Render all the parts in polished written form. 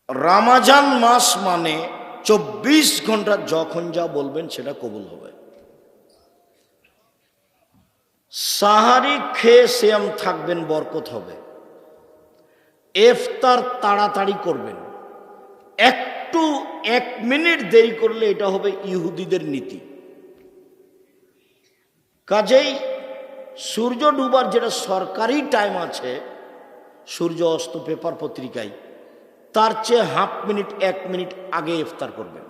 রমজান মাস মানে 24 ঘন্টা যখন যা বলবেন সেটা কবুল হবে। সাহারি খেয়ে সিয়াম থাকবেন, বরকত হবে। ইফতার তাড়াতাড়ি করবেন, একটু 1 মিনিট দেরি করলে এটা হবে ইহুদিদের নীতি। কাজেই সূর্য ডুবার যেটা সরকারি টাইম আছে, সূর্য অস্ত পেপার পত্রিকায়, তার চেয়ে হাফ মিনিট 1 মিনিট আগে ইফতার করবেন।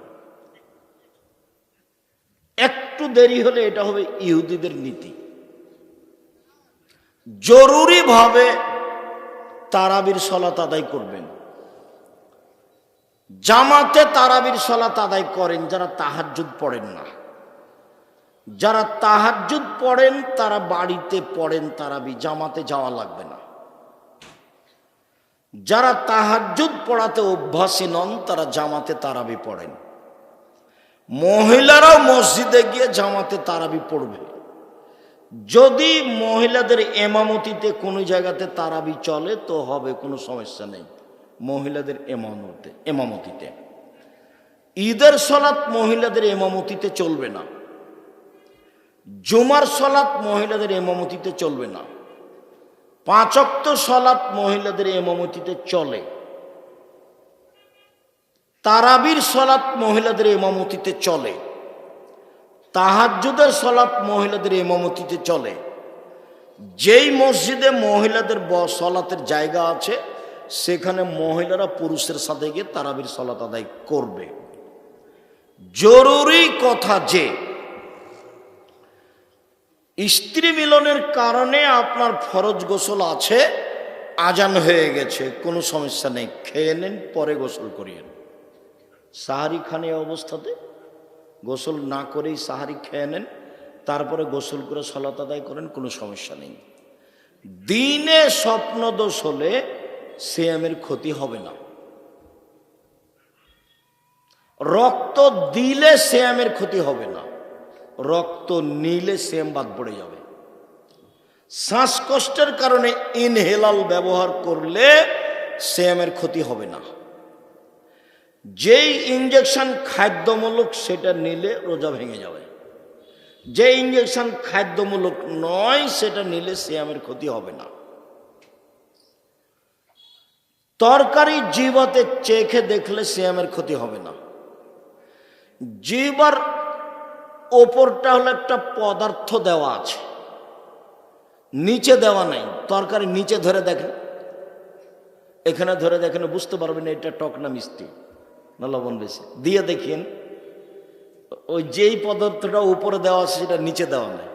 একটু দেরি হলে এটা হবে ইহুদিদের নীতি। জরুরিভাবে তারাবির সালাত আদায় করবেন। জামাতে তারাবির সালাত আদায় করেন যারা তাহাজ্জুদ পড়েন না। যারা তাহাজ্জুদ পড়েন তারা বাড়িতে পড়েন তারাবি, জামাতে যাওয়া লাগবে না। যারা তাহাজ্জুদ পড়াতে অভ্যাসী নন তারা জামাতে তারাবি পড়েন। মহিলারাও মসজিদে গিয়ে জামাতে তারাবি পড়বে। যদি মহিলাদের এমামতিতে কোনো জায়গাতে তারাবি চলে তো হবে, কোনো সমস্যা নেই। মহিলাদের এমামতিতে ঈদের সালাত মহিলাদের এমামতিতে চলবে না। জুমার সালাত মহিলাদের এমামতিতে চলবে না। 5 ওয়াক্ত সালাত মহিলাদের এমামতিতে চলে। তারাবির সালাত মহিলাদের এমামতিতে চলে। তাহাজ্জুদের সালাত মহিলাদের ইমামতিতে চলে। যেই মসজিদে মহিলাদের সালাতের জায়গা আছে সেখানে মহিলারা পুরুষের সাথে গিয়ে তারাবির সালাত আদায় করবে। জরুরি কথা যে স্ত্রী মিলনের কারণে আপনার ফরজ গোসল আছে, আজান হয়ে গেছে, কোনো সমস্যা নেই, খেয়ে নেন, পরে গোসল করিয়েন। সাহারি খান এই অবস্থাতে গোসল না করেই সাহারি খেয়ে নেন, তারপরে গোসল করে সালাত আদায় করেন, কোনো সমস্যা নেই। দিনে স্বপ্নদোষ হলে সিয়ামের ক্ষতি হবে না। রক্ত দিলে সিয়ামের ক্ষতি হবে না, রক্ত নিলে সিয়াম বাদ পড়ে যাবে। শ্বাসকষ্টের কারণে ইনহেলাল ব্যবহার করলে সিয়ামের ক্ষতি হবে না। যেই ইঞ্জেকশন খাদ্যমূলক সেটা নিলে রোজা ভেঙে যাবে। যে ইঞ্জেকশন খাদ্যমূলক নয় সেটা নিলে সিয়ামের ক্ষতি হবে না। তরকারি জিহ্বাতে চেখে দেখলে সিয়ামের ক্ষতি হবে না। জিহ্বার ওপরটা হলো একটা পদার্থ দেওয়া আছে, নিচে দেওয়া নাই। তরকারি নিচে ধরে দেখেন, এখানে ধরে দেখেন, বুঝতে পারবেন এটা টক না মিষ্টি না লবণ বেশি। দিয়ে দেখেন ওই যেই পদার্থটা উপরে দেওয়া আছে সেটা নিচে দেওয়া নাই।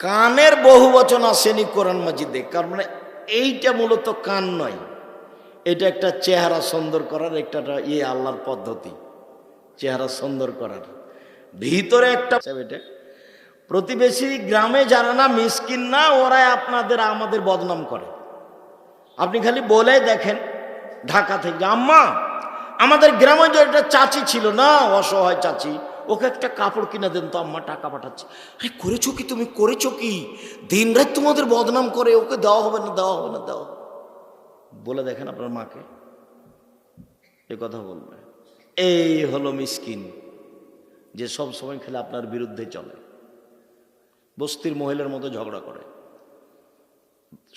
কানের বহু বচন আসেনি কোরআন মাজিদে, কারণ মানে এইটা মূলত কান নয়, এটা একটা চেহারা সুন্দর করার একটা আল্লাহর পদ্ধতি, চেহারা সুন্দর করার। ভিতরে একটা এটা প্রতিবেশী গ্রামে যারা না মিসকিন না, ওরাই আমাদের বদনাম করে। আপনি খালি বলে দেখেন ঢাকা থেকে, আম্মা আমাদের গ্রামে যে একটা চাচি ছিল না, অসহায় চাচি, ওকে একটা কাপড় কিনে দেন তো আম্মা, টাকা পাঠাচ্ছে। আরে করেছো কি তুমি, করেছো কি? দিন রাত তোমাদের বদনাম করে, ওকে দেওয়া হবে না, দেওয়া হবে না, দেওয়া। বলে দেখেন আপনার মাকে, এ কথা বলবে। এই হলো মিসকিন, যে সব সময় খেলে আপনার বিরুদ্ধে চলে, বস্তির মহিলার মতো ঝগড়া করে,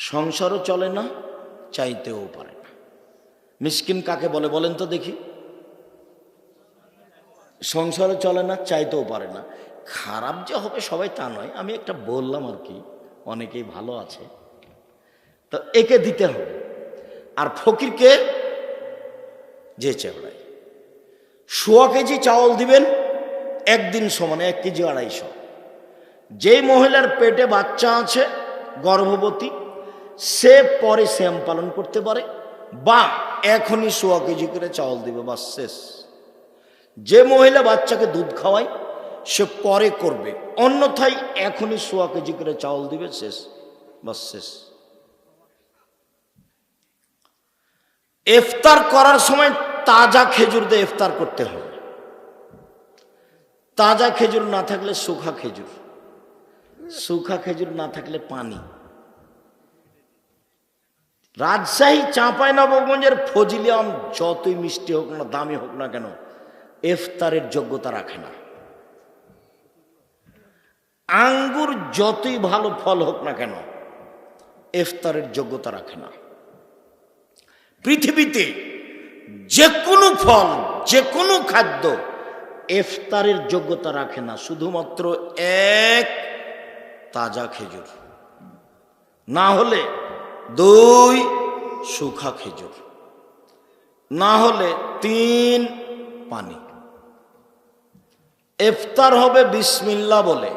সংসারও চলে না, চাইতেও পারে না। মিসকিন কাকে বলে বলেন তো দেখি? সংসারও চলে না, চাইতেও পারে না। খারাপ যে হবে সবাই তা নয়, আমি একটা বললাম আর কি, অনেকেই ভালো আছে, তো একে দিতে হবে। আর ফকিরকে যে চেবড়ায় 100 কেজি চাউল দিবেন, একদিন সমানে 1 কেজি 250। যেই মহিলার পেটে বাচ্চা আছে, গর্ভবতী, সে পরে সিয়াম পালন করতে পারে, বা এখনই 100 কেজি করে চাউল দিবে, বাস শেষ। যে মহিলা বাচ্চাকে দুধ খাওয়ায় সে পরে করবে, অন্যথায় এখনই 100 কেজি করে চাউল দিবে, শেষ, বাস শেষ। ইফতার করার সময় তাজা খেজুর দিয়ে ইফতার করতে হবে। তাজা খেজুর না থাকলে শুখা খেজুর, শুখা খেজুর না থাকলে পানি। রাজশাহী চাঁপাইনবাবগঞ্জের ফজলি আম যতই মিষ্টি হোক না, দামি হোক না কেন, ইফতারের যোগ্যতা রাখে না। আঙ্গুর যতই ভালো ফল হোক না কেন, ইফতারের যোগ্যতা রাখে না। পৃথিবীতে যে কোনো ফল, যে কোনো খাদ্য ইফতারের যোগ্যতা রাখে না, শুধুমাত্র এক তাজা খেজুর, না হলে 2 শুখা খেজুর, না হলে 3 পানি। ইফতার হবে বিসমিল্লাহ বলে,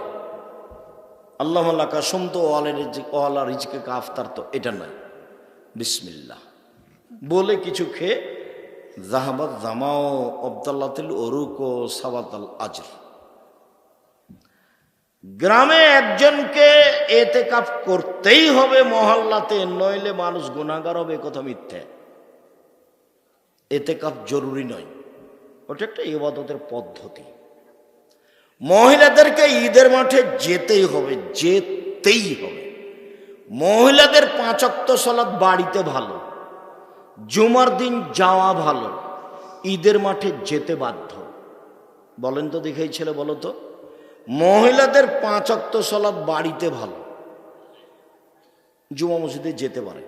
আল্লাহ কাসম তো ওয়ালা রিজকে কাফতার, তো এটা নয়, বিসমিল্লাহ বলে কিছু খেয়ে জাহাবাত জামাও আব্দাল্লাতিল ওরুক ও সাবাতাল আজর। গ্রামে একজনকে এতেকাফ করতেই হবে মহল্লাতে, নইলে মানুষ গুনাহগার হবে, কথা মিথ্যে। এতেকাফ জরুরি নয়, ওটা একটা ইবাদতের পদ্ধতি। মহিলাদেরকে ঈদের মাঠে যেতেই হবে, যেতেই হবে। মহিলাদের 5 ওয়াক্ত সালাত বাড়িতে ভালো, জুমার দিন যাওয়া ভালো, ঈদের মাঠে যেতে বাধ্য। বলেন তো দেখেই ছেলে, বলো তো। মহিলাদের 5 ওয়াক্ত সালাত বাড়িতে ভালো, জুমা মসজিদে যেতে পারে।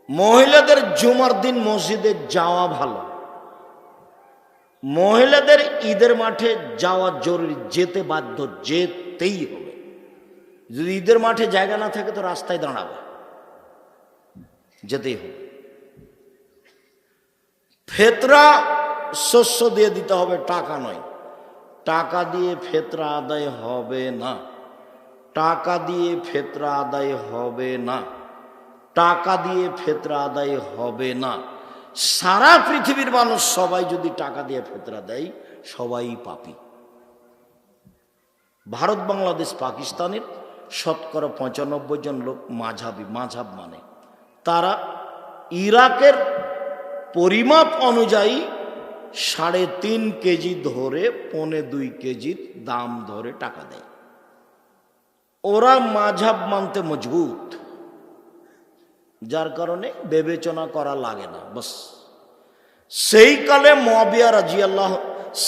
মহিলাদের জুমার দিন মসজিদে যাওয়া ভালো, মহিলাদের ঈদের মাঠে যাওয়া জরুরি, যেতে বাধ্য, যেতেই হবে। যদি ঈদের মাঠে জায়গা না থাকে তো রাস্তায় দাঁড়াবে, যেতেই হবে। ফেতরা শস্য দিয়ে দিতে হবে, টাকা নয়। টাকা দিয়ে ফেতরা আদায় হবে না, টাকা দিয়ে ফেতরা আদায় হবে না, টাকা দিয়ে ফেতরা আদায় হবে না। সারা পৃথিবীর মানুষ সবাই যদি টাকা দিয়ে ফেতরা দেয়, সবাই পাপী। ভারত, বাংলাদেশ, পাকিস্তানের 95% জন লোক মাঝহাবি, মাঝহাব মানে তারা ইরাকের পরিমাপ অনুযায়ী 3.5 কেজি ধরে 1.25 কেজির দাম ধরে টাকা দেয়। ওরা মাঝহাব মানতে মজবুত, যার কারণে বিবেচনা করা লাগে না। বাস সেই কালে মুয়াবিয়া রাদিয়াল্লাহু,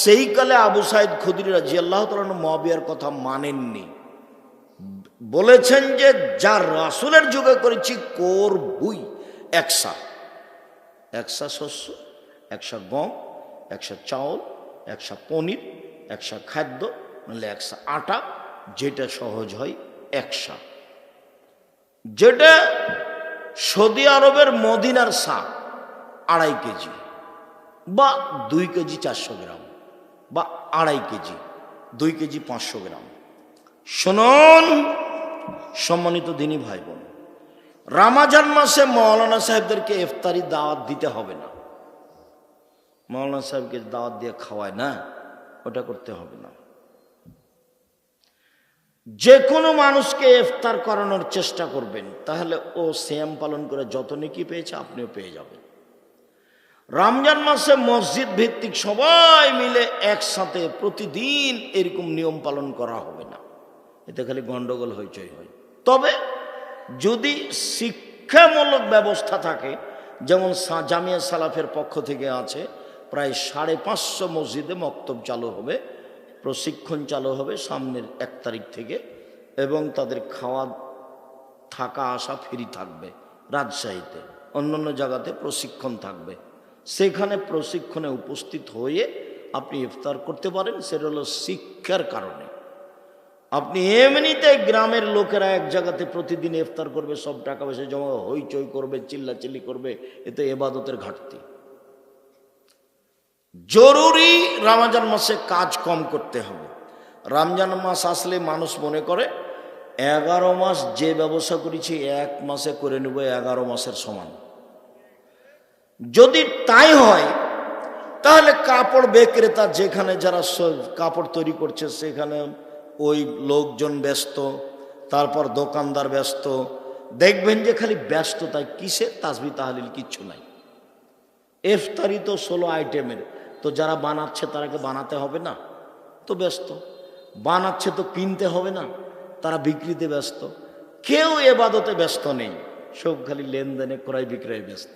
সেই কালে আবু সাইদ খুদরি রাদিয়াল্লাহু তাআলা মুয়াবিয়ার কথা মানেননি, বলেছেন যে যা রাসূলের যুগে করেছি করবই। 100 শস্য, 100 গম, 100 চাউল, 100 পনির, 100 খাদ্য, মানে 100 আটা, যেটা সহজ হয় 100। যেটা সৌদি আরবের মদিনার শাক 2.5 কেজি বা 2 কেজি 400 গ্রাম, বা 2.5 কেজি 2 কেজি 500 গ্রাম। শুনুন সম্মানিত দিনী ভাই বোন, রমজান মাসে মাওলানা সাহেবদেরকে ইফতারি দাওয়াত দিতে হবে না। মাওলানা সাহেবকে দাওয়াত দিয়ে খাওয়ায় না, ওটা করতে হবে না। যে কোনো মানুষকে ইফতার করানোর চেষ্টা করবেন, তাহলে ও সিয়াম পালন করে যত নেকি পেয়েছে আপনিও পেয়ে যাবেন। রমজান মাসে মসজিদ ভিত্তিক সবাই মিলে একসাথে প্রতিদিন এরকম নিয়ম পালন করা হবে না, এতে খালি গন্ডগোল হইচই হয়। তবে যদি শিক্ষামূলক ব্যবস্থা থাকে, যেমন জামিয়া সালাফের পক্ষ থেকে আছে, প্রায় 550 মসজিদে মক্তব চালু হবে, প্রশিক্ষণ চালু হবে সামনের 1 তারিখ থেকে, এবং তাদের খাওয়া থাকা আসা ফ্রি থাকবে। রাজশাহীতে, অন্যান্য জায়গাতে প্রশিক্ষণ থাকবে, সেখানে প্রশিক্ষণে উপস্থিত হয়ে আপনি ইফতার করতে পারেন। সেটা হলো শিক্ষার কারণে। আপনি এমনিতে গ্রামের লোকেরা এক জায়গাতে প্রতিদিন ইফতার করবে, সব টাকা পয়সা জমা হইচই করবে, চিল্লাচিল্লি করবে, এতে ইবাদতের ঘাটতি। জরুরি রমজান মাসে কাজ কম করতে হবে। রমজান মাস আসলে মানুষ মনে করে 11 মাস যে ব্যবসা করেছি 1 মাসে করে নেব 11 মাসের সমান। যদি তাই হয় তাহলে কাপড় বিক্রেতা, যেখানে যারা কাপড় তৈরি করছে সেখানে ওই লোকজন ব্যস্ত, তারপর দোকানদার ব্যস্ত, দেখবেন যে খালি ব্যস্ত। তাই কিসে তাসবিহ তাহলিল কিচ্ছু নাই। ইফতারি তো 16 আইটেমের, তো যারা বানাচ্ছে তারাকে বানাতে হবে না, তো ব্যস্ত। বানাচ্ছে তো কিনতে হবে না, তারা বিক্রিতে ব্যস্ত। কেউ ইবাদতে ব্যস্ত নেই। সব খালি লেনদেনে ক্রয় বিক্রয় ব্যস্ত।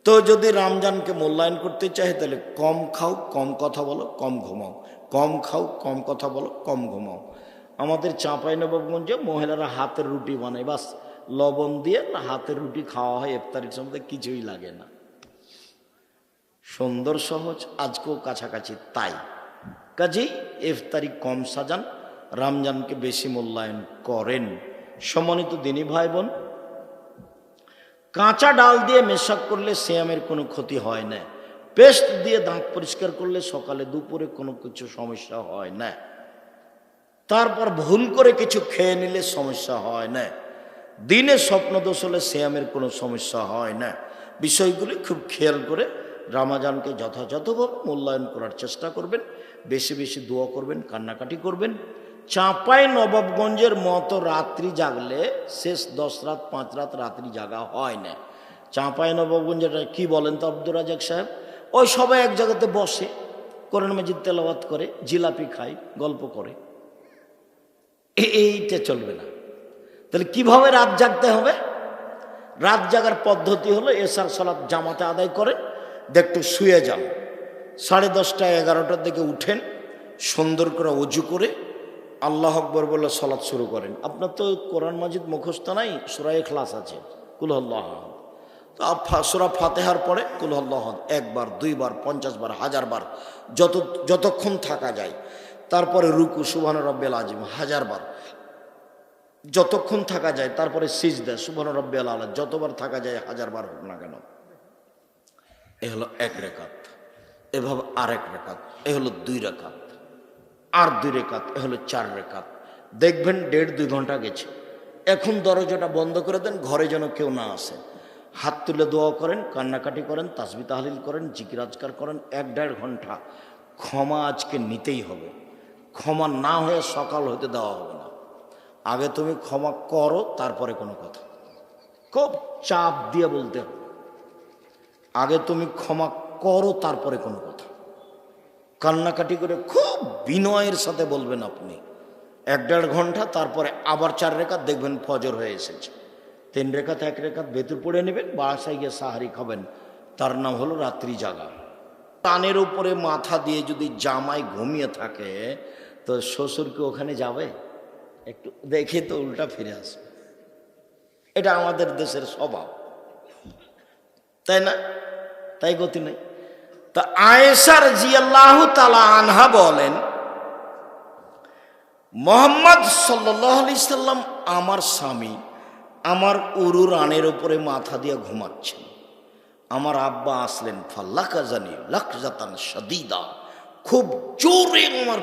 তো যদি রমজানকে মূল্যায়ন করতে চাই তাহলে কম খাও, কম কথা বলো, কম ঘুমাও। কম খাও, কম কথা বলো, কম ঘুমাও। আমাদের চাঁপাইনবাবগঞ্জে মহিলারা হাতের রুটি বানায়, বাস লবণ দিয়ে হাতের রুটি খাওয়া হয় ইফতারির সময়, কিছুই লাগে না। সুন্দর সহজ, আজকেও কাছাকাছি তাই। কাজেই ইফতারি কম সাজান, রমজানকে বেশি মূল্যায়ন করেন। সম্মানিত দিনী ভাই বোন, কাঁচা ডাল দিয়ে মেশাক করলে সিয়ামের কোনো ক্ষতি হয় না। পেস্ট দিয়ে দাঁত পরিষ্কার করলে সকালে দুপুরে কোনো কিছু সমস্যা হয় না। তারপর ভুল করে কিছু খেয়ে নিলে সমস্যা হয় না। দিনে স্বপ্নদোষ হলে সিয়ামের কোনো সমস্যা হয় না। বিষয়গুলি খুব খেয়াল করে রমজানকে যথাযথভাবে মূল্যায়ন করার চেষ্টা করবেন। বেশি বেশি দোয়া করবেন, কান্নাকাটি করবেন। চাঁপাইনবাবগঞ্জের মতো রাত্রি জাগলে শেষ 10 রাত 5 রাত রাত্রি জাগা হয় না। চাঁপাইনবাবগঞ্জেটা কি বলেন তো আব্দুর রাজাক সাহেব, ওই সবাই এক জায়গাতে বসে কোরআন মাজিদ তেলাওয়াত করে, জিলাপি খায়, গল্প করে, এইটা চলবে না। তাহলে কিভাবে রাত জাগতে হবে? রাত জাগার পদ্ধতি হলো এশার সালাত জামাতে আদায় করেন, একটু শুয়ে যান, 10:30 11টার দিকে উঠেন, সুন্দর করে অজু করে আল্লাহ আকবর বলে সালাত শুরু করেন। আপনার তো কোরআন মাজিদ মুখস্থ নাই, সূরা ইখলাস আছে, কুল আল্লাহ, তো সূরা ফাতিহার পরে কুল আল্লাহ 1 বার 2 বার 50 বার 1000 বার যতক্ষণ থাকা যায়। তারপরে রুকু সুবহান রাব্বিয়াল আযীম 1000 বার যতক্ষণ থাকা যায়। তারপরে সিজদা সুবহান রাব্বিয়াল আলা যতবার থাকা যায় 1000 বার হোক না কেন। এ হলো 1 রাকাত। এভাবে আরেক রাকাত, এ হলো 2 রাকাত, আর 2 রাকাত, এ হলো 4 রাকাত। দেখবেন 1.5-2 ঘন্টা গেছে। এখন দরজাটা বন্ধ করে দেন, ঘরে যেন কেউ না আসে। হাত তুলে দোয়া করেন, কান্নাকাটি করেন, তাসবিহ তাহলিল করেন, জিকির আজকার করেন। 1-1.5 ঘন্টা ক্ষমা আজকে নিতেই হবে। ক্ষমা না হয়ে সকাল হতে দেওয়া হবে না। আগে তুমি ক্ষমা করো, তারপরে কোনো কথা। খুব চাপ দিয়ে বলতে হবে, আগে তুমি ক্ষমা করো, তারপরে কোনো কথা। কান্নাকাটি করে খুব বিনয়ের সাথে বলবেন আপনি। 1-1.5 ঘন্টা, তারপরে আবার 4 রাকাত, দেখবেন ফজর হয়ে এসেছে। 3 রাকাত 1 রাকাত ভেতর পড়ে নেবেন, বাসায় গিয়ে সাহারি খাবেন। তার নাম হলো রাত্রি জাগা। কানের উপরে মাথা দিয়ে যদি জামাই ঘুমিয়ে থাকে, তো শ্বশুর কি ওখানে যাবে? একটু দেখে তো উল্টা ফিরে আসবে। এটা আমাদের দেশের স্বভাব, তাই না? তাই গতি নেই। তা আয়েশা রাদিয়াল্লাহু তাআলা আনহা বলেন, মুহাম্মদ সাল্লাল্লাহু আলাইহি সাল্লাম আমার স্বামী আমার উরু রানের উপরে মাথা দিয়ে ঘুমাচ্ছেন। আমার আব্বা আসলেন, ফাল্লাকাজানি লাকজাতান শাদীদা, খুব জোরে আমার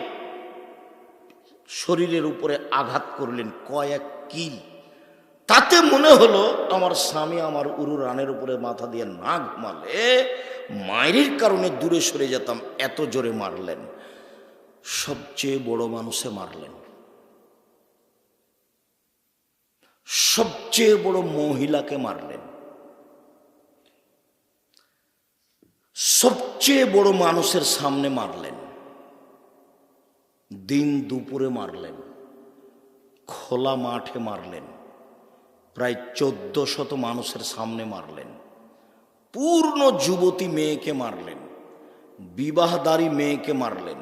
শরীরের উপরে আঘাত করলেন, কয়েক কিল। তাতে মনে হলো আমার স্বামী আমার উরু রানের উপরে মাথা দিয়ে না ঘুমালে মায়ের কারণে দূরে সরে যেতাম, এত জোরে মারলেন। সবচেয়ে বড় মানুষে মারলেন, সবচেয়ে বড় মহিলাকে মারলেন, সবচেয়ে বড় মানুষের সামনে মারলেন, দিন দুপুরে মারলেন, খোলা মাঠে মারলেন, প্রায় 1400 মানুষের সামনে মারলেন, পূর্ণ যুবতী মেয়েকে মারলেন, বিবাহদারী মেয়েকে মারলেন,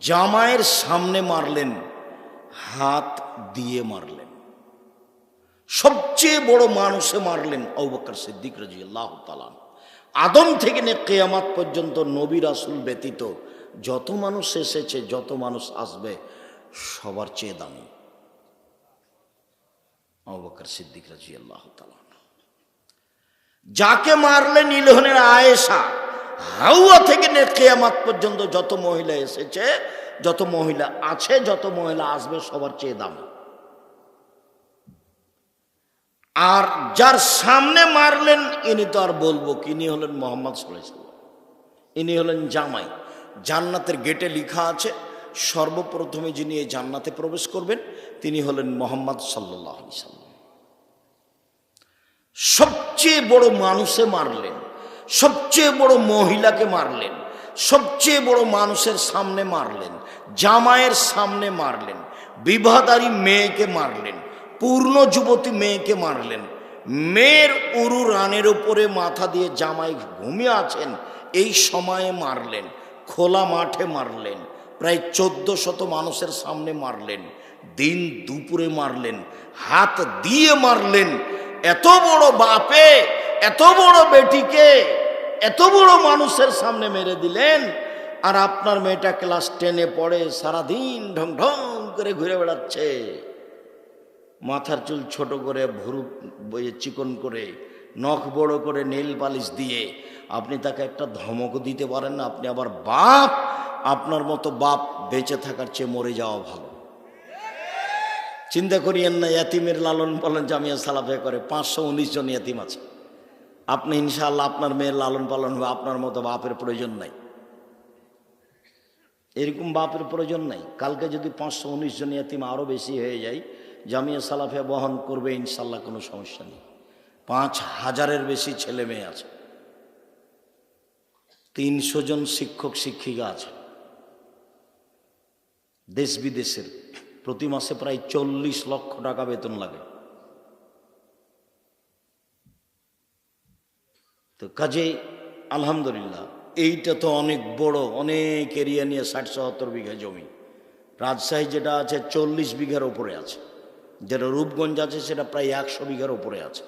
জামাইয়ের সামনে মারলেন, হাত দিয়ে মারলেন। সবচেয়ে বড় মানুষে মারলেন আবু বকর সিদ্দিক রাদিয়াল্লাহু তাআলা। আদম থেকে নিয়ে কিয়ামত পর্যন্ত নবী রাসূল ব্যতীত যত মানুষ এসেছে, যত মানুষ আসবে, সবার চেয়ে দামি আবু বকর সিদ্দিক রাদিয়াল্লাহু তাআলা। যাকে মারলেন ইলহনের আয়েশা, হাওয়া থেকে নিয়ে কিয়ামত পর্যন্ত যত মহিলা এসেছে, যত মহিলা আছে, যত মহিলা আসবে, সবার চেয়ে দামি। আর যার সামনে মারলেন ইনি তো আর বলবো কি, ইনি হলেন মুহাম্মদ সাল্লাল্লাহু আলাইহি ওয়াসাল্লাম। ইনি হলেন জামাই। জান্নাতের গেটে লেখা আছে সর্বপ্রথমে যিনি এই জান্নাতে প্রবেশ করবেন তিনি হলেন মুহাম্মদ সাল্লাল্লাহু আলাইহি ওয়াসাল্লাম। সবচেয়ে বড় মানুষে মারলেন, সবচেয়ে বড় মহিলাকে মারলেন, সবচেয়ে বড় মানুষের সামনে মারলেন, জামাইয়ের সামনে মারলেন, বিবাহদারী মেয়েকে মারলেন, পূর্ণ যুবতী মেয়েকে মারলেন, মেয়ের উরু রানের উপরে মাথা দিয়ে জামাই ঘুমিয়ে আছেন, এই সময়ে মারলেন, খোলা মাঠে মারলেন, প্রায় 1400 মানুষের সামনে মারলেন, দিন দুপুরে মারলেন, হাত দিয়ে মারলেন। এত বড় বাপে এত বড় বেটিকে এত বড় মানুষের সামনে মেরে দিলেন। আর আপনার মেয়েটা ক্লাস 10-এ পড়ে, সারাদিন ঢং ঢং করে ঘুরে বেড়াচ্ছে, মাথার চুল ছোট করে, ভুরু চিকন করে, নখ বড় করে, নেল পালিশ দিয়ে। আপনি তাকে একটা ধমক দিতে পারেন না? আপনি আবার বাপ। আপনার মতো বাপ বেঁচে থাকার চেয়ে মরে যাওয়া ভালো। চিন্তা করিয়েন না, ইয়াতিমের লালন পালন জামিয়া সালাফিয়া করে 519 জন ইয়াতিম আছে। আপনি ইনশাআল্লাহ আপনার মেয়ের লালন পালন হবে, আপনার মতো বাপের প্রয়োজন নাই, এরকম বাপের প্রয়োজন নাই। কালকে যদি 519 জন ইয়াতিম আরও বেশি হয়ে যায়, জামিয়া সালাফিয়া বহন করবে ইনশাআল্লাহ, কোনো সমস্যা নেই। 5000-এর বেশি ছেলে মেয়ে আছে, 300 জন শিক্ষক শিক্ষিকা আছে দেশ বিদেশের। প্রতি মাসে প্রায় 40 লক্ষ টাকা বেতন লাগে। তো কাজেই আলহামদুলিল্লাহ, এইটা তো অনেক বড়, অনেক এরিয়া নিয়ে 60-70 বিঘা জমি। রাজশাহী যেটা আছে 40 বিঘার উপরে আছে, যেটা রূপগঞ্জ আছে সেটা প্রায় 100 বিঘার উপরে আছে,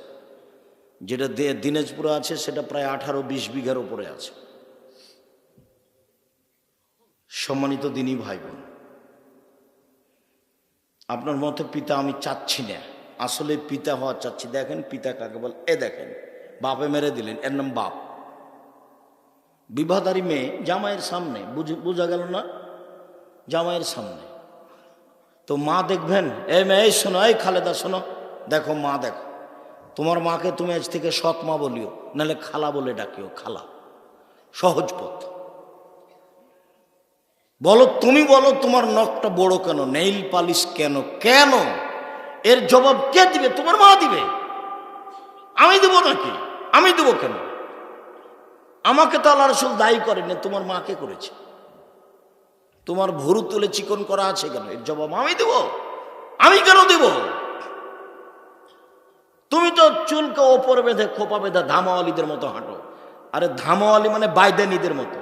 যেটা দিনাজপুরে আছে সেটা প্রায় 18-20 বিঘার উপরে আছে। সম্মানিত দিনী ভাই বোন, আপনার মতো পিতা আমি চাচ্ছি না, আসলে পিতা হওয়া চাচ্ছি। দেখেন পিতা কাকে বল, এ দেখেন বাপে মেরে দিলেন, এর নাম বাপ। বিবাহদারী মেয়ে জামাইয়ের সামনে, বোঝা গেল না? জামাইয়ের সামনে তো মা দেখবেন, এই মেয়ে এই শোনো, এই খালেদা শোনো, দেখো মা দেখো, তোমার মাকে তুমি আজ থেকে সৎ মা বলিও, নাহলে খালা বলে ডাকিও, খালা, সহজ পথ। বলো, তুমি বলো তোমার নখটা বড় কেন, নেইল পালিশ কেন, কেন? এর জবাব কে দিবে? তোমার মা দিবে, আমি দেবো নাকি? আমি দেবো কেন? আমাকে তো আল্লাহ রাসূল দায়ী করেনি, তোমার মাকে করেছে। তোমার ভুরু তুলে চিকন করা আছে কেন, এর জবাব আমি দেব? আমি কেন দেব? তুমি তো চুলকে ওপরে বেঁধে, খোপা বেঁধে ধামাওয়ালিদের মতো হাঁটো। আরে ধামাওয়ালি মানে বাইদানিদের মতো।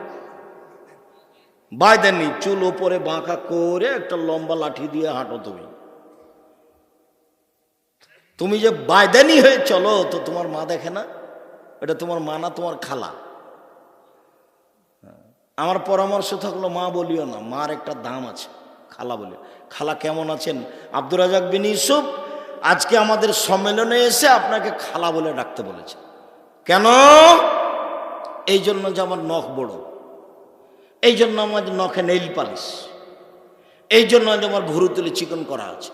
বাইদানি চুল ওপরে বাঁকা করে একটা লম্বা লাঠি দিয়ে হাঁটো তুমি। তুমি যে বাইদানি হয়ে চলো, তো তোমার মা দেখে না? এটা তোমার মা না, তোমার খালা। আমার পরামর্শ থাকলো মা বলিও না, মার একটা দাম আছে, খালা বলিও। খালা কেমন আছেন? আব্দুর রাজাক বিন ইউসুফ আজকে আমাদের সম্মেলনে এসে আপনাকে খালা বলে ডাকতে বলেছে। কেন? এই জন্য যে আমার নখ বড়, এই জন্য আমাদের নখে নেইল পালিশ, এই জন্য যে আমার ভুরু তুলে চিকন করা আছে,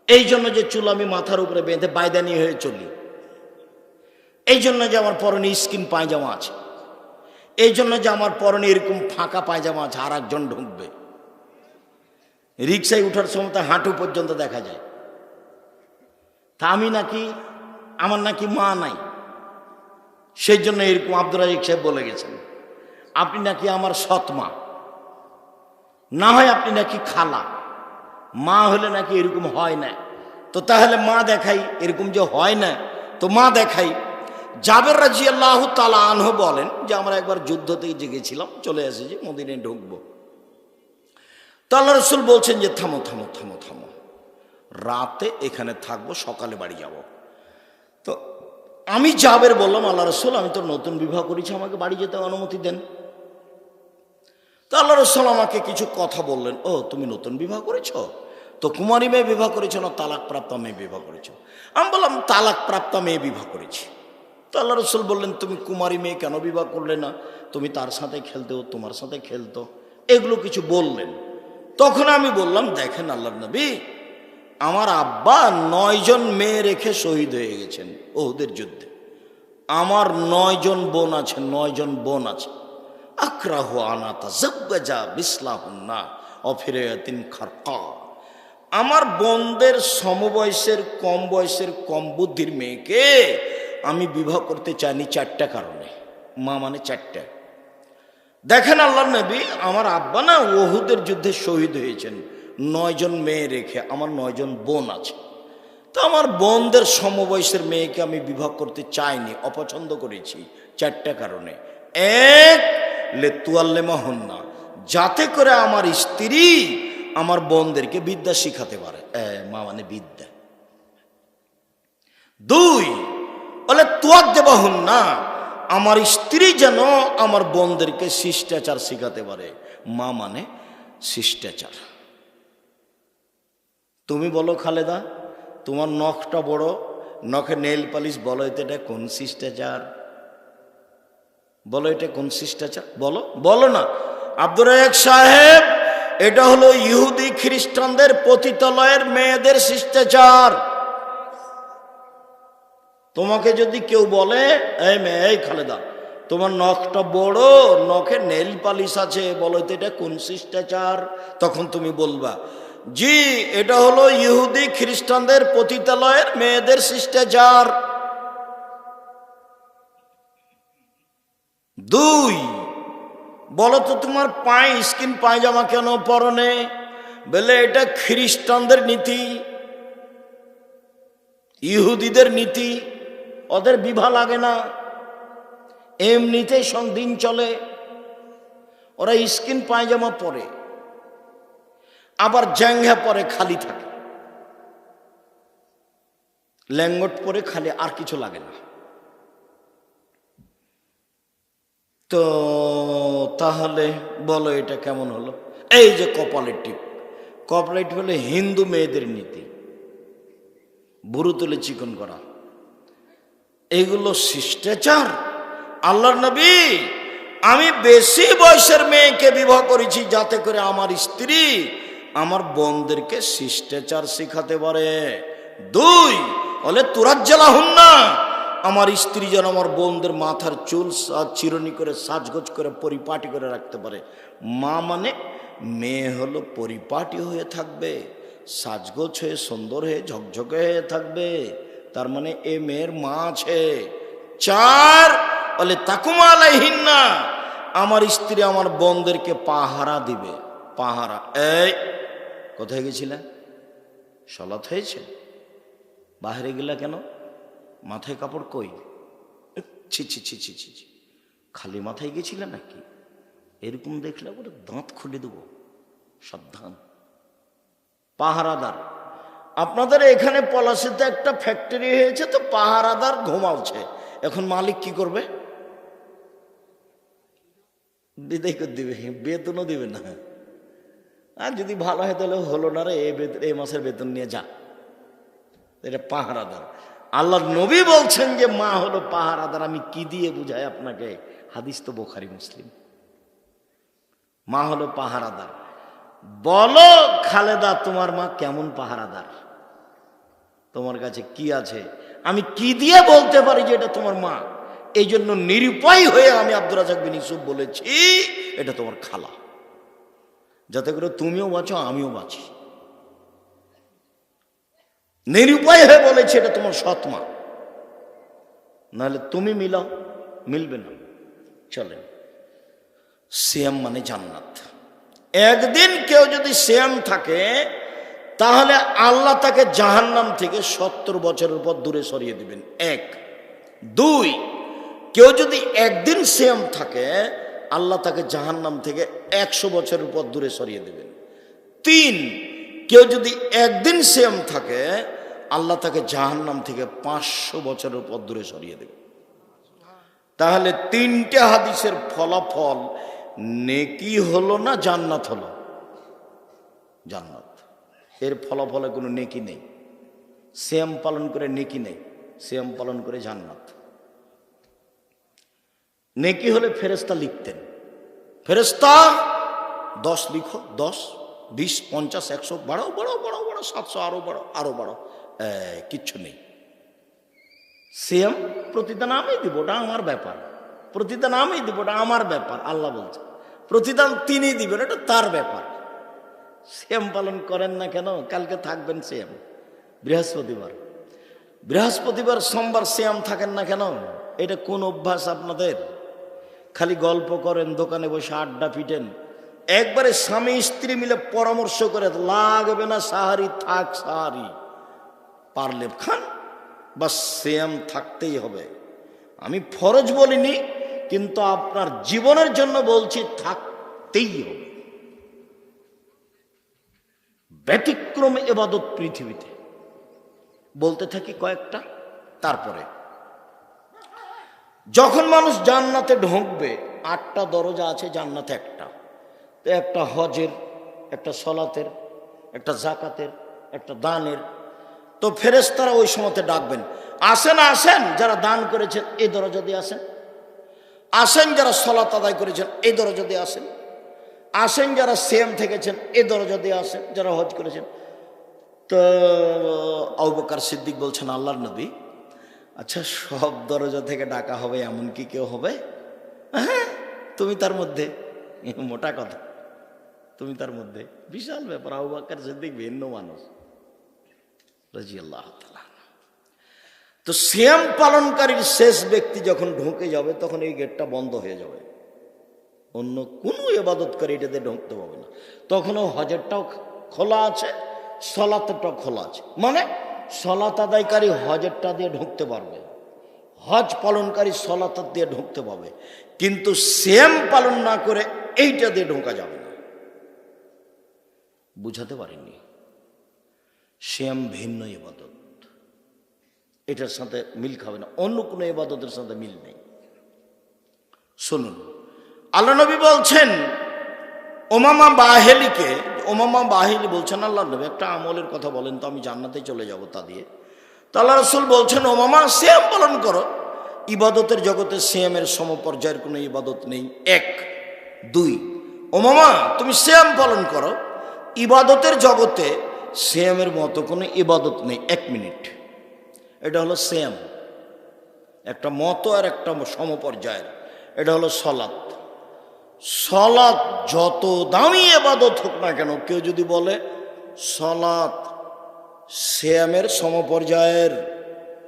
এই জন্য যে চুল আমি মাথার উপরে বেঁধে বাইদানি হয়ে চলি, এই জন্য যে আমার পরনে স্কিন পায়জামা আছে, এই জন্য যে আমার পরনে এরকম ফাঁকা পায়জামা আছে, আর একজন ঢুকবে। রিক্সায় উঠার সময় তা হাঁটু পর্যন্ত দেখা যায়। তা আমি নাকি, আমার নাকি মা নাই, সেই জন্য এরকম আব্দুর রাজাক সাহেব বলে গেছেন আপনি নাকি আমার সৎ মা, না হয় আপনি নাকি খালা। মা হলে নাকি এরকম হয় না। তো তাহলে মা দেখাই, এরকম যে হয় না তো মা দেখাই। জাবের রাদিয়াল্লাহু তাআলা আনহু বলেন যে আমরা একবার যুদ্ধতে গেছিলাম, চলে এসেছি, মদিনায় ঢুকবো। তো আল্লাহ রাসূল বলছেন যে থামো থামো থামো থামো, রাতে এখানে থাকবো, সকালে বাড়ি যাব। তো আমি জাবের বললাম, আল্লাহ রাসূল আমি তো নতুন বিবাহ করেছি, আমাকে বাড়ি যেতে অনুমতি দেন। তো আল্লাহ রাসূল আমাকে কিছু কথা বললেন। ও তুমি নতুন বিবাহ করেছো? তো কুমারী মেয়ে বিবাহ করেছো না তালাক প্রাপ্ত মেয়ে বিবাহ করেছো? আমি বললাম তালাক প্রাপ্ত মেয়ে বিবাহ করেছি। তো আল্লাহ রাসূল বললেন তুমি কুমারী মেয়ে কেন বিবাহ করলে না? তুমি তার সাথে খেলতে, ও তোমার সাথে খেলতো, এগুলো কিছু বললেন। তখন আমি বললাম দেখেন আল্লাহর নবী, আমার আব্বা 9 জন মেয়ে রেখে শহীদ হয়ে গেছেন ওহুদের যুদ্ধে। আমার 9 জন বোন আছে, 9 জন বোন আছে। আক্রাহু আনা তাযাওয়াজা বিসলাহুন্না অফিরায়াতিন খারকা। আমার বোনদের সমবয়সের, কম বয়সের, কম বুদ্ধির মেয়েকে আমি বিবাহ করতে চাইনি 4টা কারণে। মা মানে 4টা। দেখেন আল্লাহর নবী, আমার আব্বা না ওহুদের যুদ্ধে শহীদ হয়েছেন 9 জন মেয়ে রেখে, আমার 9 জন বোন আছে। তো আমার বোনদের সমবয়সের মেয়েকে আমি বিবাহ করতে চাইনি, অপছন্দ করেছি 4টা কারণে। এক, লেতুয়াল্লেমা হন্না, যাতে করে আমার স্ত্রী আমার বোনদেরকে বিদ্যা শিখাতে পারে, মা মানে বিদ্যা। 2, বলে তুয়ার দেবা হন্না, আমার স্ত্রী যেন আমার বোনদেরকে শিষ্টাচার শিখাতে পারে, মা মানে শিষ্টাচার। তুমি বলো খালেদা, তোমার নখটা বড়, নখে নেল পালিশ, বলো এটা কোন শিষ্টাচার? বলো এটা কোন শিষ্টাচার? বলো, বলো না। আব্দুর রাজ্জাক সাহেব, এটা হলো ইহুদি খ্রিস্টানদের পতিতালয়ের মেয়েদের শিষ্টাচার। তোমাকে যদি কেউ বলে, এই মেয়ে, এই খালেদা, তোমার নখটা বড়, নখে নেল পালিশ আছে, বলো তো এটা কোন শিষ্টাচার? তখন তুমি বলবা, জি, এটা হলো ইহুদি খ্রিস্টানদের পতিতালয়ের মেয়েদের শিষ্টাচার। 2, বলো তো তোমার পায়ে স্কিন পায়জামা কেন পরনে? বলে এটা খ্রিস্টানদের নীতি, ইহুদিদের নীতি, ওদের বিভা লাগে না, এমনিতেই দিন চলে, ওরা স্কিন পায়জামা পরে, আবার জ্যাঙ্ঘা পরে খালি থাকে, ল্যাঙ্গট পরে খালি, আর কিছু লাগে না। তো তাহলে বলো এটা কেমন হলো? এই যে কপালের টিপ, কপালের টিপ হলে হিন্দু মেয়েদের নীতি, বুড়ো তুলে চিকন করা, এইগুলো শিষ্টাচার? আল্লাহর নবী, আমি বেশি বয়সের মেয়েকে বিবাহ করেছি যাতে করে আমার স্ত্রী আমার বোনদেরকে শিষ্টাচার শিখাতে পারে। 2, বলে তুরাজ্জালা হুন্না, আমার স্ত্রী যেন আমার বোনদের মাথার চুল চিরুনি করে সাজগোজ করে পরিপাটি করে রাখতে পারে। মা মানে মেয়ে হলো পরিপাটি হয়ে থাকবে, সাজগোজ হয়ে সুন্দর হয়ে ঝকঝকে হয়ে থাকবে, তার মানে এ মেয়ের মা আছে। 4, বলে তাকুমা আলাইহিন্না, আমার স্ত্রী আমার বোনদেরকে পাহারা দিবে। পাহারা, এই কোথায় গেছিলে? সলাৎ হয়েছে? বাহিরে গেলা কেন? মাথায় কাপড় কই? ছি ছি ছি ছি ছি ছি, খালি মাথায় গেছিলে নাকি? এরকম দেখলে ওরা দাঁত খুলে দেবো, সাবধান। পাহারাদার, আপনাদের এখানে পলাশিতে একটা ফ্যাক্টরি হয়েছে, তো পাহারাদার ঘুমাচ্ছে, এখন মালিক কি করবে? বিদায় করে দিবে, বেতনও দিবে না। আর যদি ভালো হয় তাহলে হলো না রে, এই মাসের বেতন নিয়ে যা। এটা পাহারাদার। আল্লাহর নবী বলছেন যে মা হলো পাহারাদার। আমি কি দিয়ে বুঝাই আপনাকে? হাদিস তো বুখারী মুসলিম। মা হলো পাহারাদার। বলো খালেদা, তোমার মা কেমন পাহারাদার? তোমার কাছে কি আছে? আমি কি দিয়ে বলতে পারি যে এটা তোমার মা? এই জন্য নিরুপায় হয়ে আমি আব্দুর রাজ্জাক বিন ইউসুফ বলেছি এটা তোমার খালা, যাতে করে তুমিও বাঁচো আমিও বাঁচি। নিরুপায় হয়ে বলেছি এটা তোমার সৎমা, নাহলে তুমি মিলাও, মিলবে না। চলেন, সিয়াম মানে জান্নাত। একদিন কেউ যদি সিয়াম থাকে তাহলে আল্লাহ তাকে জাহান্নাম থেকে 70 বছরের পর দূরে সরিয়ে দিবেন। 1। 2, কেউ যদি একদিন সিয়াম থাকে আল্লাহ তাকে জাহান্নাম থেকে 100 বছরের পর দূরে সরিয়ে দেবেন। 3, কেউ যদি একদিন সিয়াম থাকে আল্লাহ তাকে জাহান্নাম থেকে 500 বছরের পর দূরে সরিয়ে দেবে। তাহলে 3টে হাদিসের ফলাফল নেকি হলো না জান্নাত হলো? জান্নাত। এর ফলাফলে কোনো নেকি নেই। সিয়াম পালন করে নেকি নেই, সিয়াম পালন করে জান্নাত। নেকি হলে ফেরেশতা লিখতেন, ফেরেশতা 10 লিখো, 10, 20, 50, 100, বাড়াও বাড়াও বাড়াও বাড়াও, 700, আরো বাড়াও আরো বাড়াও, কিচ্ছু নেই। সিয়াম প্রতিদান আমি দিব, ওটা আমার ব্যাপার। প্রতিদান আমি দিব, ওটা আমার ব্যাপার। আল্লাহ বলছে প্রতিদান তিনি দিবেন, এটা তার ব্যাপার। সিয়াম পালন করেন না কেন? কালকে থাকবেন সিয়াম, বৃহস্পতিবার, বৃহস্পতিবার সোমবার সিয়াম থাকেন না কেন? এটা কোন অভ্যাস আপনাদের? খালি গল্প করেন, দোকানে বসে আড্ডা পিটেন। একবারে স্বামী স্ত্রী মিলে পরামর্শ করে, লাগবে না সাহারি, থাক সাহারি, পারলে খান, বাস সিয়াম থাকতেই হবে। আমি ফরজ বলিনি, কিন্তু আপনার জীবনের জন্য বলছি থাকতেই হবে। ব্যতিক্রম ইবাদত পৃথিবীতে বলতে থাকি কয়েকটা। তারপরে যখন মানুষ জান্নাতে ঢুকবে, 8টা দরজা আছে জান্নাতে, একটা হজের, একটা সলাতের, একটা জাকাতের, একটা দানের। তো ফেরেশতারা ওই সময়তে ডাকবেন, আসেন আসেন যারা দান করেছেন এই দরজা দিয়ে আসেন, আসেন যারা সলাত আদায় করেছেন এই দরজা দিয়ে আসেন, আসেন যারা সিয়াম থেকেছেন এই দরজা দিয়ে আসেন, যারা হজ করেছেন। তো আবু বকর সিদ্দিক বলছেন, আল্লাহর নবী, আচ্ছা সব দরজা থেকে ডাকা হবে এমন কি কেউ হবে? হ্যাঁ, তুমি তার মধ্যে। মোটা কথা, তুমি তার মধ্যে। বিশাল ব্যাপার। আবু বকর সিদ্দিক ভিন্ন মানুষ রাদিয়াল্লাহু তাআলা। তো সিয়াম পালনকারীর শেষ ব্যক্তি যখন ঢুকে যাবে, তখন এই গেটটা বন্ধ হয়ে যাবে, অন্য কোনো ইবাদতকারী এটাতে ঢুকতে পারবে না। তখনও হজেরটাও খোলা আছে, সলাতেরটাও খোলা আছে। মানে সলাত আদায়কারী হজেরটা দিয়ে ঢুকতে পারবে, হজ পালনকারী সলাত দিয়ে ঢুকতে পারবে, কিন্তু সিয়াম পালন না করে এইটা দিয়ে ঢোকা যাবে না। বুঝাতে পারিনি? সিয়াম ভিন্ন ইবাদত, এটার সাথে মিল খাবে না, অন্য কোনো ইবাদতের সাথে মিল নেই। শুনুন, আল্লাহ নবী বলছেন ওমামা বাহেলিকে, ওমামা বাহেলি বলছেন, আল্লাহ নবী একটা আমলের কথা বলেন তো, আমি জান্নাতে চলে যাব তা দিয়ে। তো আল্লাহ রাসূল বলছেন, ওমামা সিয়াম পালন করো। ইবাদতের জগতে সিয়ামের সমপর্যায়ের কোনো ইবাদত নেই। 1, 2, ওমামা তুমি সিয়াম পালন করো। ইবাদতের জগতে সিয়ামের মতো কোনো ইবাদত নেই। 1 মিনিট, এটা হলো সিয়াম, একটা মতো আর একটা সমপর্যায়ের। এটা হলো সলাত। সলাত যত দামি ইবাদত হোক না কেন, কেউ যদি বলে সলাত সিয়ামের সমপর্যায়ের,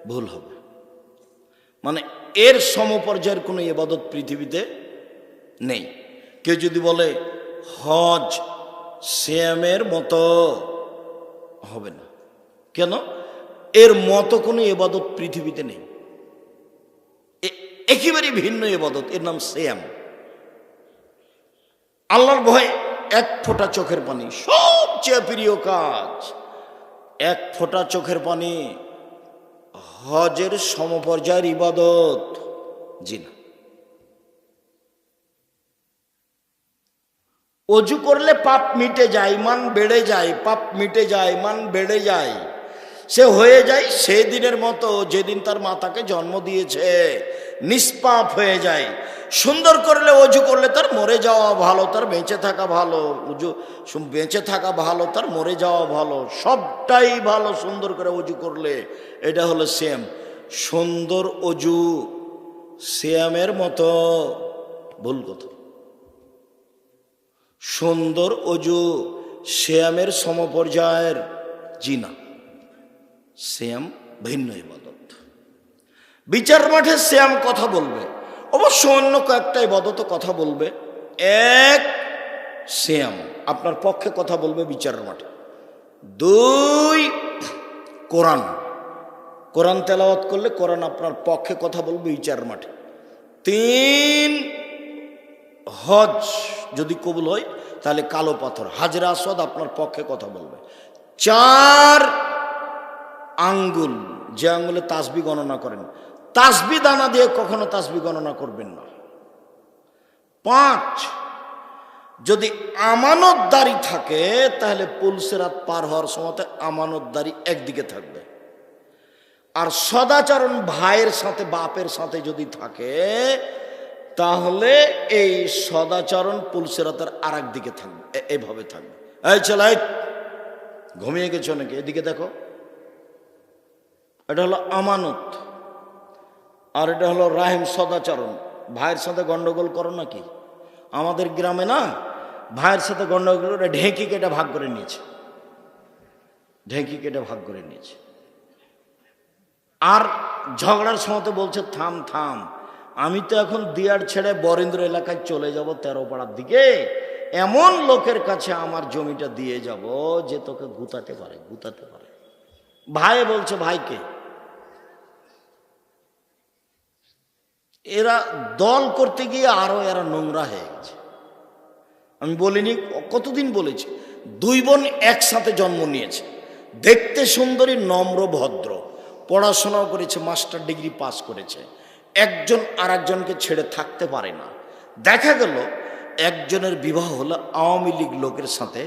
ভুল হবে। মানে এর সমপর্যায়ের কোনো ইবাদত পৃথিবীতে নেই। কেউ যদি বলে হজ সিয়ামের মতো, হবে না। কেন? এর মতো কোনো ইবাদত পৃথিবীতে নেই, একেবারে ভিন্ন ইবাদত, এর নাম সিয়াম। আল্লাহর ভয় 1 ফোঁটা চোখের পানি, সবচেয়ে প্রিয় কাজ। 1 ফোঁটা চোখের পানি হজের সমপর্যায়ের ইবাদত? জি না। অজু করলে পাপ মিটে যায়, ইমান বেড়ে যায়, পাপ মিটে যায়, ইমান বেড়ে যায়, সে হয়ে যায় সেদিনের মতো যেদিন তার মাতাকে জন্ম দিয়েছে, নিষ্পাপ হয়ে যায়। সুন্দর করলে অজু করলে তার মরে যাওয়া ভালো, তার বেঁচে থাকা ভালো। বেঁচে থাকা ভালো, তার মরে যাওয়া ভালো, সবটাই ভালো সুন্দর করে অজু করলে। এটা হলো সিয়াম। সুন্দর অজু সিয়ামের মতো? ভুল কথা। সুন্দর অজু সিয়ামের সমপর্যায়ের? জি না, সিয়াম ভিন্ন ইবাদত। বিচার মাঠে সিয়াম কথা বলবে, অবশ্য অন্য কয়েকটা ইবাদত কথা বলবে। 1, সিয়াম আপনার পক্ষে কথা বলবে বিচারের মাঠে। 2, কোরআন, কোরআন তেলাওয়াত করলে কোরআন আপনার পক্ষে কথা বলবে বিচারের মাঠে। 3, হজ যদি কবুল হয় তাহলে কালো পাথর হাজরে আসওয়াদ আপনার পক্ষে কথা বলবে। 4, আঙ্গুল, যে আঙ্গুলে তাসবি গণনা করেন, তাসবি দানা দিয়ে কখনো তাসবি গণনা করবেন না। 5, যদি আমানতদারি থাকে তাহলে পুলসিরাত পার হওয়ার সময় আমানতদারি একদিকে থাকবে, আর সদাচরণ ভাইয়ের সাথে বাপের সাথে যদি থাকে তাহলে এই সদাচরণ পুলসিরাতের আর এক দিকে থাকবে, এভাবে থাকবে। এই ছেলে, ঘুমিয়ে গেছো নাকি? এদিকে দেখো। এটা হলো আমানত, আর এটা হলো রাহিম, সদাচরণ। ভাইয়ের সাথে গন্ডগোল করো নাকি? আমাদের গ্রামে না, ভাইয়ের সাথে গন্ডগোল করে ঢেঁকি কেটে ভাগ করে নিয়েছে, ঢেঁকি কেটে ভাগ করে নিয়েছে। আর ঝগড়ার সময় বলছে থাম থাম, আমি তো এখন দিয়ার ছেড়ে বরেন্দ্র এলাকায় চলে যাব 13 পাড়ার দিকে, এমন লোকের কাছে আমার জমিটা দিয়ে যাব যে তোকে গুতাতে পারে, গুতাতে পারে। ভাই বলছে ভাইকে। এরা দল করতে গিয়ে আরো এরা নোংরা হয়ে গেছে। আমি বলিনি, কতদিন বলেছি, দুই বোন একসাথে জন্ম নিয়েছে, দেখতে সুন্দরী, নম্র, ভদ্র, পড়াশোনাও করেছে, মাস্টার ডিগ্রি পাস করেছে। একজন আর একজনকে ছেড়ে থাকতে পারে না। দেখা গেল একজনের বিবাহ হলো আওয়ামী লীগ লোকের সাথে,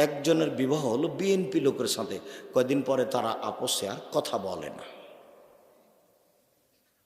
একজনের বিবাহ হলো বিএনপি লোকের সাথে। কয়দিন পরে তারা আপোষে আর কথা বলে না।